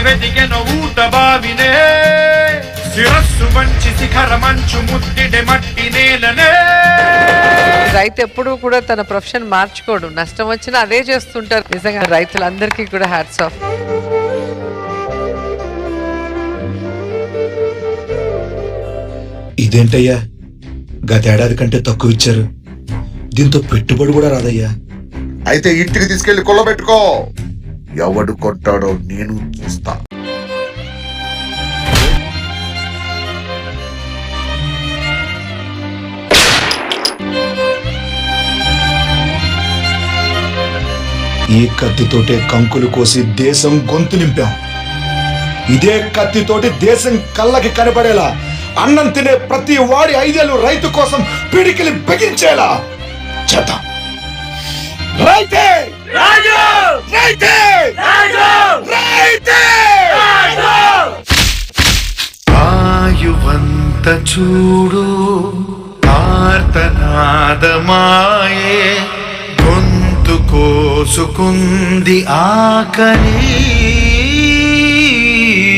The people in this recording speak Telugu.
వెదిగెను ఊట బావినే శిరస్సు వంచి శిఖర మంచు ముద్దిడె మట్టి నేలనే. రైతు ఎప్పుడు కూడా తన ప్రొఫెషన్ మార్చుకోడు, నష్టం వచ్చినా అదే చేస్తుంటారు. నిజంగా రైతులందరికీ కూడా హ్యాట్స్ ఆఫ్. ఇదేంటయ్యా గతేడాది కంటే తక్కువ ఇచ్చారు, దీంతో పెట్టుబడి కూడా రాదయ్యా. అయితే ఇంటికి తీసుకెళ్లి కొల్లబెట్టుకో, ఎవడు కొట్టాడో నేను చూస్తా. ఈ కత్తితోటే కంకులు కోసి దేశం గొంతు నింపాం, ఇదే కత్తితోటి దేశం కళ్ళకి కనపడేలా అన్నం తినే ప్రతి వాడి 5 ఏళ్ళు రైతు కోసం పిడికిలి బిగించేలా చేద్దాం. రైతే రైతే రైతే ఆయువంత చూడు ఆర్తనాదమాయే గొంతు కోసుకుంది ఆకలి.